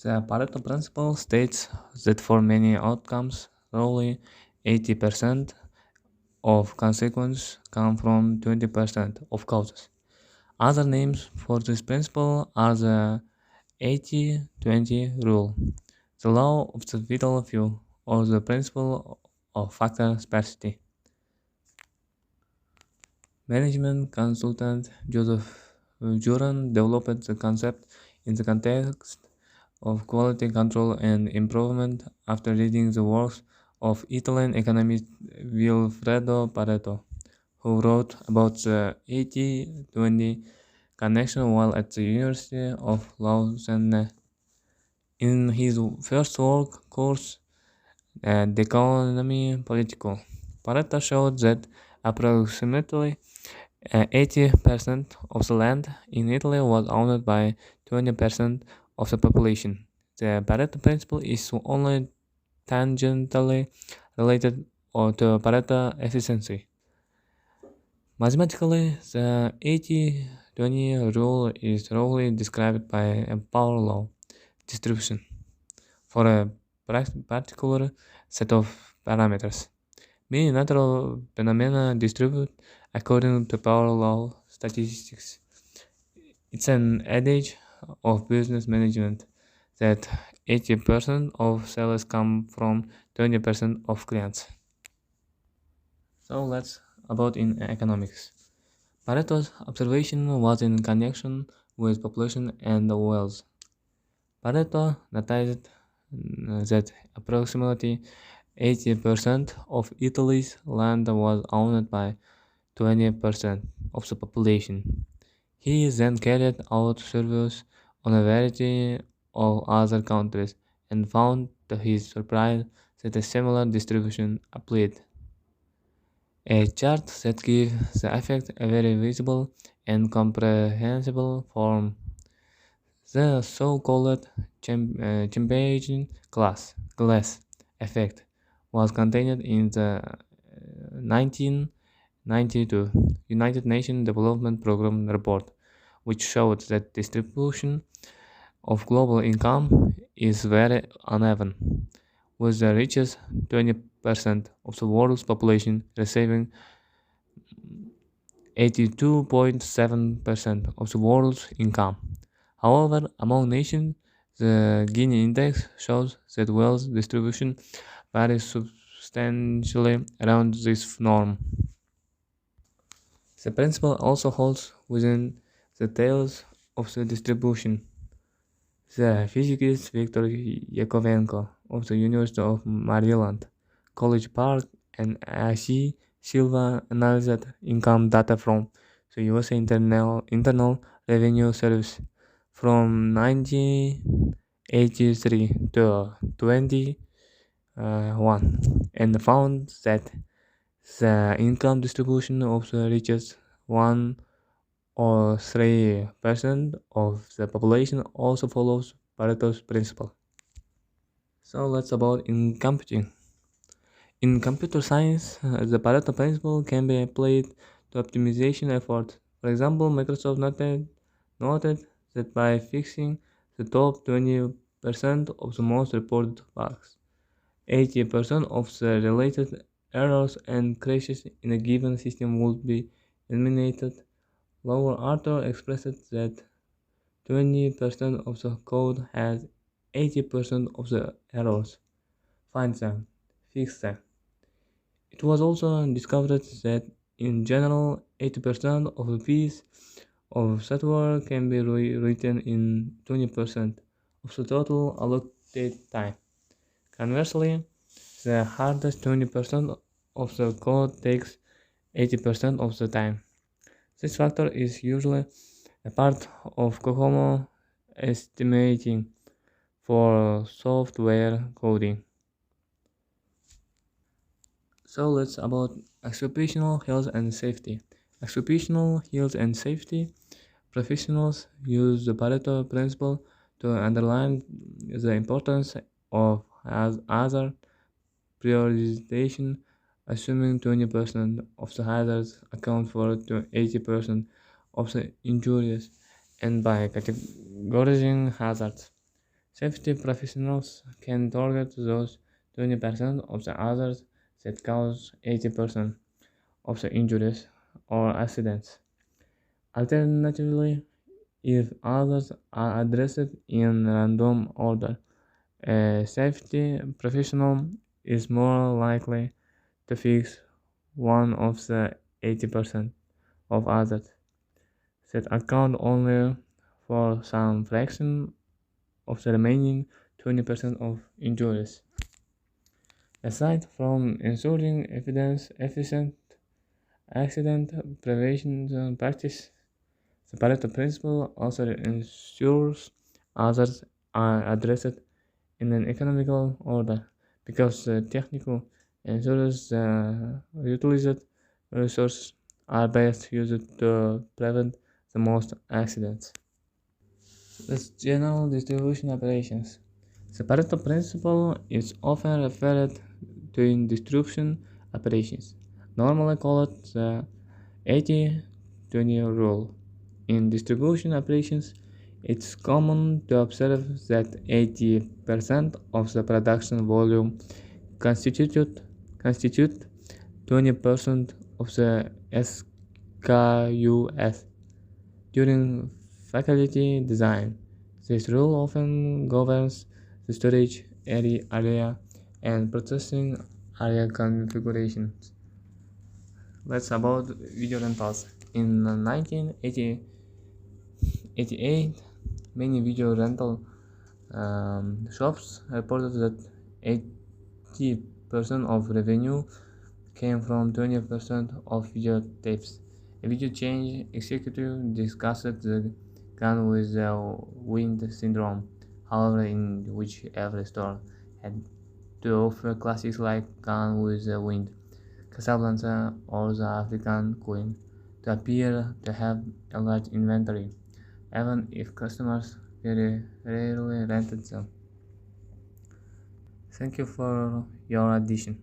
The Pareto Principle states that for many outcomes, roughly 80% of consequences come from 20% of causes. Other names for this principle are the 80-20 rule, the law of the vital few, or the principle of factor sparsity. Management consultant Joseph Juran developed the concept in the context of quality control and improvement after reading the works of Italian economist Vilfredo Pareto, who wrote about the 80-20 connection while at the University of Lausanne. In his first work course, The Economy Political, Pareto showed that approximately 80% of the land in Italy was owned by 20% of the population. The Pareto principle is only tangentially related to Pareto efficiency. Mathematically, the 80-20 rule is roughly described by a power law distribution for a particular set of parameters. Many natural phenomena distribute according to power law statistics. It's an adage of business management that 80% of sales come from 20% of clients. So let's about in economics. Pareto's observation was in connection with population and wealth. Pareto noticed that approximately 80% of Italy's land was owned by 20% of the population. He then carried out surveys on a variety of other countries and found to his surprise that a similar distribution applied. A chart that gives the effect a very visible and comprehensible form. The so-called champagne glass effect was contained in the 1992 United Nations Development Programme report, which showed that distribution of global income is very uneven, with the richest 20% of the world's population receiving 82.7% of the world's income. However, among nations, the Gini index shows that wealth distribution varies substantially around this norm. The principle also holds within the tails of the distribution. The physicist Viktor Yakovenko of the University of Maryland, College Park, and A.C. Silva analyzed income data from the US Internal Revenue Service from 1983 to 2021 and found that the income distribution of the richest 1 or 3% of the population also follows Pareto's principle. So let's about in computing. In computer science, the Pareto principle can be applied to optimization efforts. For example, Microsoft noted that by fixing the top 20% of the most reported bugs, 80% of the related errors and crashes in a given system would be eliminated. Lower Arthur expressed that 20% of the code has 80% of the errors. Find them, fix them. It was also discovered that in general 80% of a piece of software can be written in 20% of the total allocated time. Conversely, the hardest 20% of the code takes 80% of the time. This factor is usually a part of COCOMO estimating for software coding. So let's about occupational health and safety. Occupational health and safety professionals use the Pareto principle to underline the importance of as other prioritization, assuming 20% of the hazards account for 80% of the injuries, and by categorizing hazards. Safety professionals can target those 20% of the others that cause 80% of the injuries or accidents. Alternatively, if others are addressed in random order, a safety professional is more likely to fix one of the 80% of others that account only for some fraction of the remaining 20% of injuries. Aside from ensuring evidence efficient accident prevention practice, the Pareto Principle also ensures others are addressed in an economical order because the technical ensures the utilized resources are best used to prevent the most accidents. This general distribution operations. The Pareto principle is often referred to in distribution operations, normally called the 80-20 rule. In distribution operations, it's common to observe that 80% of the production volume constitute 20% of the SKUs during faculty design. This rule often governs the storage area and processing area configurations. Let's about video rentals. In 1988, many video rental shops reported that 80% of revenue came from 20% of videotapes. A video change executive discussed the gun with the wind syndrome, however, in which every store had to offer classics like Gun with the Wind, Casablanca, or the African Queen to appear to have a large inventory, even if customers very rarely rented them. Thank you for your addition.